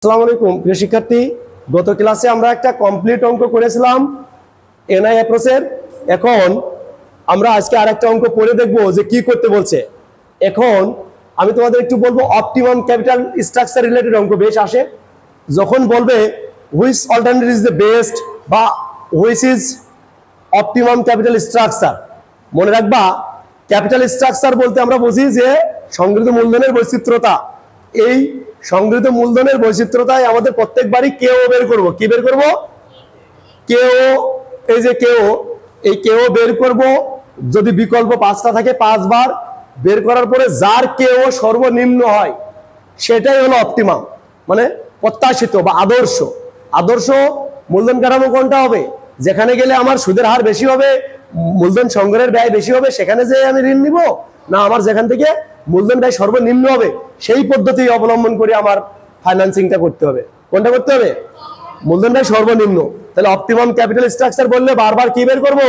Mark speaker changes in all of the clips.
Speaker 1: আসসালামু আলাইকুম প্রিয় শিক্ষার্থী, গত ক্লাসে আমরা একটা কমপ্লিট অঙ্ক করেছিলাম এনআই অ্যাপ্রোচের। এখন আমরা আজকে আরেকটা অঙ্ক পড়ে দেখব যে কি করতে বলছে। এখন আমি তোমাদের একটু বলবো অপটিমাম ক্যাপিটাল স্ট্রাকচার রিলেটেড অঙ্ক বেশ আসে। যখন বলবে which alternative is the best বা which is optimum capital structure, মনে রাখবা ক্যাপিটাল স্ট্রাকচার বলতে আমরা বুঝি যে সংগৃহীত মূলধনের বৈচিত্র্যতা। এই সংগৃহীত মূলধনের বৈচিত্র্যতায় আমাদের প্রত্যেকবারই কেও বের করব। কি বের করব? কেও। এই যে কেও, এই কেও বের করব। যদি বিকল্প 5টা থাকে 5 বার বের করার পরে যার কেও সর্বনিম্ন হয় সেটাই হলো অপটিমাম, মানে প্রত্যাশিত বা আদর্শ। আদর্শ মূলধন কাঠামো কোনটা হবে? যেখানে গেলে আমার সুদের হার বেশি হবে, মূলধন সংগ্রহের ব্যয় বেশি হবে, সেখানে যে আমি ঋণ নিব, না আমার যেখান থেকে মূলধন ব্যয় সর্বনিম্ন হবে সেই পদ্ধতি অবলম্বন করে আমার ফাইন্যান্সিংটা করতে হবে। কোনটা করতে হবে? মূলধন ব্যয় সর্বনিম্ন। তাহলে অপটিমাম ক্যাপিটাল স্ট্রাকচার বললে বারবার কি বের করব?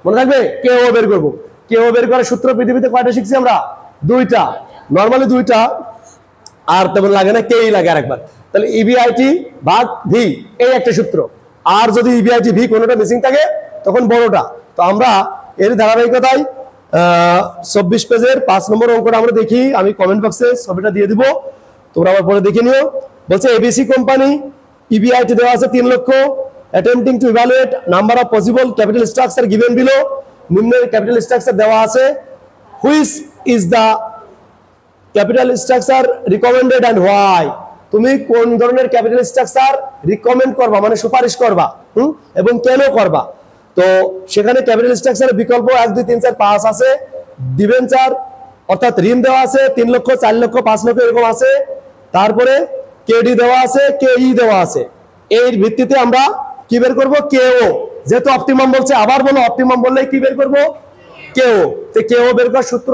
Speaker 1: মনে থাকবে কেও বের করব। কেও বের করার সূত্র পৃথিবীতে কয়টা শিখছি আমরা? 2টা, নরমালি 2টা, আর তেমন লাগে না, কেই লাগে আরেকবার। তাহলে ইবিআইটি ভাগ ভি, এই একটা সূত্র। আর যদি ইবিআইটি ভি কোনোটা মিসিং থাকে তখন বড়টা। তো আমরা এর ধারাবাহিকতায় 24 পেজের 5 নম্বর অঙ্কটা আমরা দেখি। আমি কমেন্ট বক্সে ছবিটা দিয়ে দিব, তোমরা আবার পরে দেখে নিও। বলছে এবিসি কোম্পানি ইবিআইটি দেওয়া আছে 3 lakh, attempting to evaluate number of possible capital structure given below. নিম্নের ক্যাপিটাল স্ট্রাকচার দেওয়া আছে, which is the capital structure recommended and why. তুমি কোন ধরনের ক্যাপিটাল স্ট্রাকচার রিকমেন্ড করবা, মানে সুপারিশ করবা, এবং কেন করবা। তো সেখানে ক্যাপিটাল স্ট্রাকচারের বিকল্প 1 2 3 4 5 আছে। ডিবেঞ্চার অর্থাৎ ঋণ দেওয়া আছে 3 লক্ষ 4 লক্ষ 5 লক্ষ এরকম আছে। তারপরে কেডি দেওয়া আছে, কেই দেওয়া আছে। এর ভিত্তিতে আমরা কি বের করব? কেও। যেহেতু অপটিমাম বলছে, আবার বলো অপটিমাম বললে কি বের করব? কেও। তো কেও বের করার সূত্র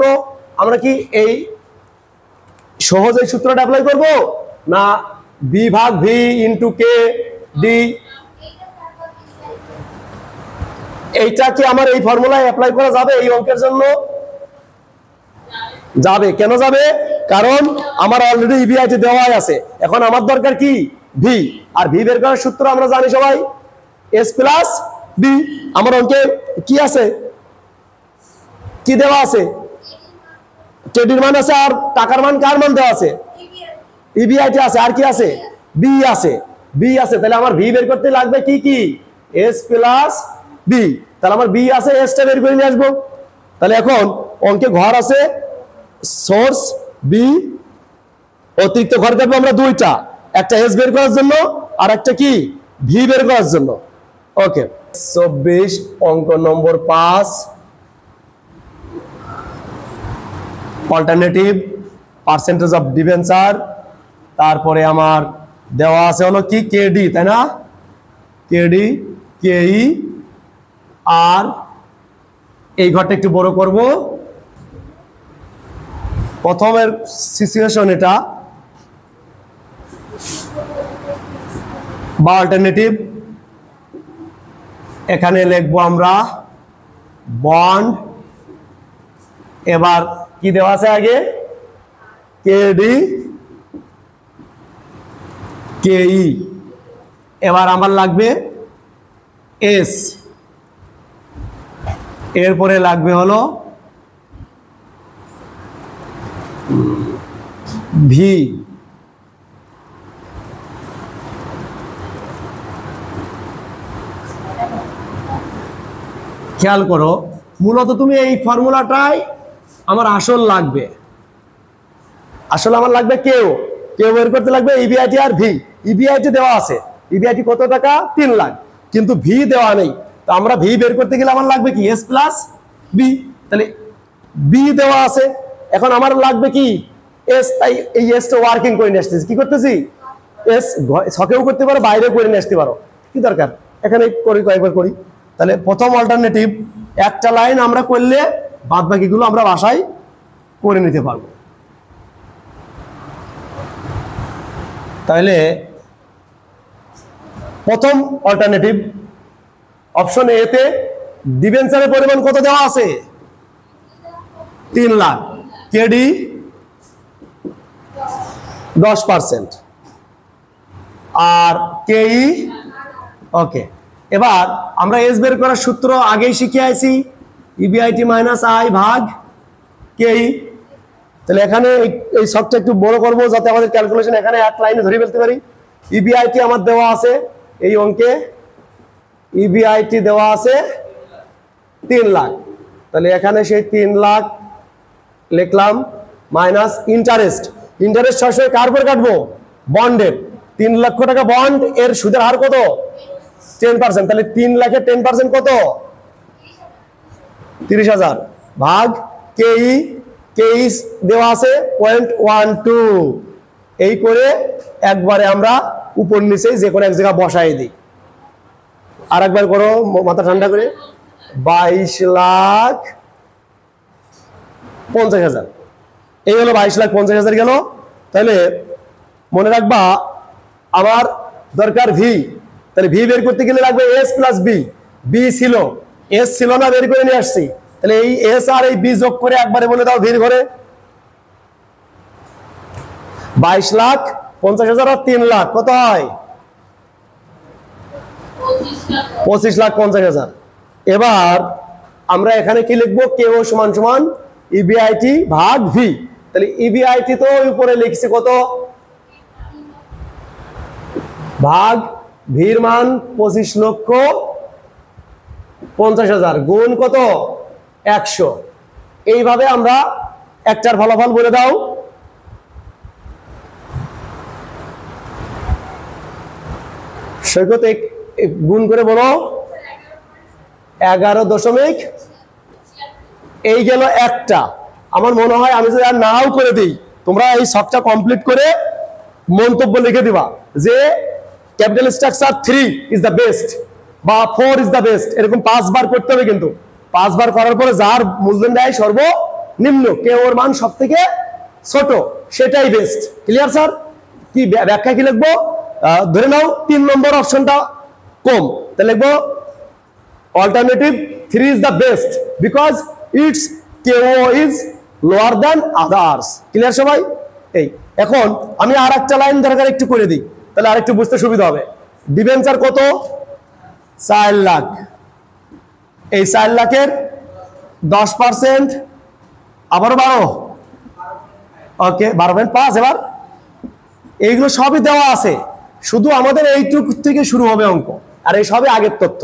Speaker 1: আমরা কি এই সহজ এই সূত্রটা অ্যাপ্লাই করব, না বি ভাগ ভি ইনটু কে ডি? এইটা কি আমার এই ফর্মুলায় অ্যাপ্লাই করা যাবে এই অঙ্কের জন্য? যাবে। কেন যাবে? কারণ আমার অলরেডি ইবিআইটি দেওয়াই আছে। এখন আমার দরকার কি? ভি। আর ভি বের করার সূত্র আমরা জানি সবাই, এস প্লাস বি। আমার অঙ্কে কি আছে? কি দেওয়া আছে? কেডির মান আছে, আর টাকার মান কার মান দেওয়া আছে? ইবিআইটি আছে, আর কি আছে? বি আছে। বি আছে, তাহলে আমার ভি বের করতে লাগবে কি কি? S plus B. তাহলে আমার বি আছে, এসটা বের করে নিয়ে আসবো। তাহলে এখন অঙ্কে ঘর আছে সোর্স বি, অতিরিক্ত ঘর কাটবো আমরা 2টা, একটা এস বের করার জন্য আর একটা কি ভি বের করার জন্য। ওকে, 24 অঙ্ক নম্বর 5, অল্টারনেটিভ পার্সেন্টেজ অফ ডিবেঞ্চার। তারপরে আমার দেওয়া আছে হলো কি কেডি, তাই না? কেডি, কেই, আর এই ঘরটা একটু বড় করব। প্রথমের সিচুয়েশন এটা বা অল্টারনেটিভ। এখানে লিখবো আমরা বন্ড। এবার কি দেওয়া আছে আগে? কেডি, কেই। এবার আমার লাগবে এস, এরপরে লাগবে হলো ভি। খেয়াল করো, মূলত তুমি এই ফর্মুলাটাই আমার আসল লাগবে। আসল আমার লাগবে কেও। কেও বের করতে লাগবে ইবিআইটি আর ভি। ইবিআইটি দেওয়া আছে, ইবিআইটি কত টাকা? 3 লাখ, কিন্তু ভি দেওয়া নেই। তো আমরা ভি বের করতে গেলে আমার লাগবে কি? S plus B. তাহলে বি দেওয়া আছে, এখন আমার লাগবে কি? এস। তাই এই এসটা ওয়ার্কিং করে নিয়ে আসতেছি। কি করতেছি? এস ছকেও করতে পারো, বাইরে করে নিয়ে আসতে পারো, কি দরকার? এখানে করি, কয়েকবার করি। তাহলে প্রথম অল্টারনেটিভ একটা লাইন আমরা করলে বাদ বাকিগুলো আমরা বাসায় করে নিতে পারবো। তাহলে প্রথম অল্টারনেটিভ অপশন এ তে ডিবেঞ্চারের পরিমাণ কত দেওয়া আছে? 3 লাখ। কেডি 10%। আর কেই। ওকে, এবার আমরা এস বের করার সূত্র আগেই শিখে আইছি, ইবিআইটি মাইনাস আই ভাগ কেই। তাহলে এখানে এই সবটা একটু বড় করবো যাতে আমাদের ক্যালকুলেশন এখানে এক লাইনে ধরে ফেলতে পারি। ইবিআইটি আমার দেওয়া আছে এই অঙ্কে, ইবিআইটি দেওয়া আছে 3 লাখ। তাহলে এখানে সেই 3 লাখ লিখলাম মাইনাস ইন্টারেস্ট। ইন্টারেস্ট সবসময় কার উপর কাটবো? বন্ডের। 3 লক্ষ টাকা বন্ড, এর সুদের হার কত? 10%। তাহলে 3 লাখের 10% কত? 30,000 ভাগ কেই। কেই দেওয়া আছে 0.12। এই করে একবারে আমরা উপর নিচে যে কোনো এক জায়গা বসাই দিই। আর একবার করো মাথা ঠান্ডা করে। 22,50,000। এই হলো 22,50,000 গেল। তাহলে মনে রাখবা আমার দরকার ভি। তাহলে ভি বের করতে গেলে লাগবে এস প্লাস বি। বি ছিল, এস ছিল না, বের করে নিয়ে আসছি। তাহলে এই এস আর এই বি যোগ করে একবারে বলে দাও ভির ঘরে। 22,50,000 আর 3 লাখ কত হয়? 25,50,000। এবার আমরা এখানে কি লিখবো? কে ও সমান সমান ইবিআইটি ভাগ ভি। তাহলে ইবিআইটি তো উপরে লিখছি কত? ভাগ ভির মান 25,50,000 গুণ কত? 100। এইভাবে আমরা একটার ফলাফল বলে দাও। সৈকত গুণ করে বলো। 11 এই গেল একটা। আমার মনে হয় আমি যদি আর নাও করে দিই, তোমরা এই সবটা কমপ্লিট করে মন্তব্য লিখে দিবা যে capital structure 3 is the best বা 4 ইজ দ্য বেস্ট। এরকম 5 বার করতে হবে, কিন্তু 5 বার করার পরে যার মূলধন দেয় সর্বনিম্ন, কে ওর মান সব থেকে ছোট, সেটাই বেস্ট। Clear sir? কি ব্যাখ্যা কি লিখবো? ধরে নাও 3 নম্বর অপশনটা কম, তাহলে লিখবো alternative 3 is the best because its K O is lower than others. Clear সবাই? এই এখন আমি আর একটা লাইন দরকার একটু করে দিই, তাহলে আরেকটু বুঝতে সুবিধা হবে। ডিবেঞ্চার কত? 4 লাখ। এই 4 লাখের 10% আবারও 12। ওকে, 12.5। এবার এইগুলো সবই দেওয়া আছে, শুধু আমাদের এইটুকু থেকে শুরু হবে অঙ্ক, আর এই সবই আগের তথ্য।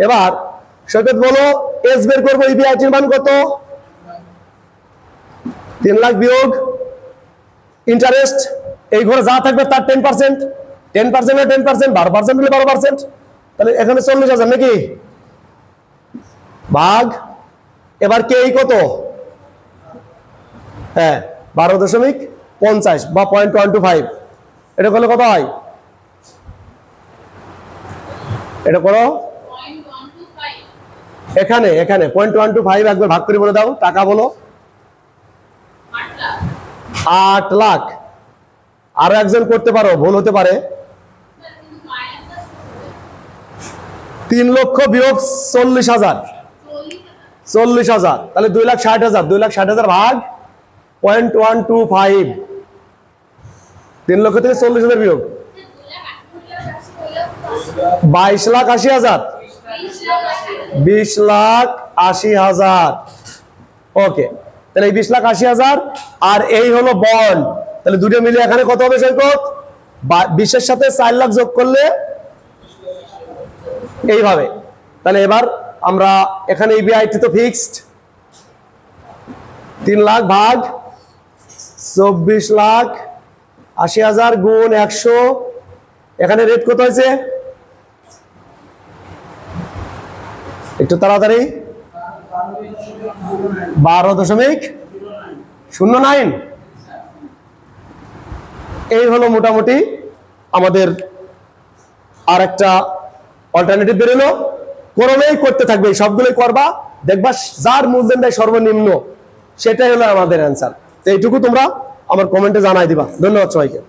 Speaker 1: এবার সৈকত বলো এস বের করবো। ইবিআইটির মান কত? 3 লাখ বিয়োগ ইন্টারেস্ট, এই ঘরে যা থাকবে তার 10%। 10% হলে 10%, 12% হলে 12%। তাহলে এখানে 40,000 নাকি? ভাগ এবার কে কত? হ্যাঁ, 12.50 বা 0.125। এটা করলে কত হয়? এটা করো। এখানে 0.125 একবার ভাগ করে বলে দাও। টাকা বলো। 8 লাখ। আরো একজন করতে পারো, ভুল হতে পারে। 3 লক্ষ বিয়োগ 40,000। 40,000 তাহলে 2,60,000। 2,60,000 ভাগ 0.125। 3 লক্ষ থেকে 40,000 বিয়োগ 22,80,000। 20,80,000। ওকে, তাহলে এই 20,80,000 আর এই হলো বন্ড। তাহলে দুটো মিলে এখানে কত হবে সৈকত? 20-এর সাথে 4 লাখ যোগ করলে এইভাবে। তাহলে এবার আমরা এখানে ইবিআইটি তো ফিক্সড, 3 লাখ ভাগ 24,80,000 গুণ 100। এখানে রেট কত হয়েছে? একটু তাড়াতাড়ি। 12.09। এই হলো মোটামুটি আমাদের আর একটা অল্টারনেটিভ বেরোলো। করলেই করতে থাকবে, সবগুলোই করবা, দেখবা যার মূলধন দেয় সর্বনিম্ন সেটাই হলো আমাদের অ্যান্সার। তো এইটুকু তোমরা আমার কমেন্টে জানাই দিবা। ধন্যবাদ সবাইকে।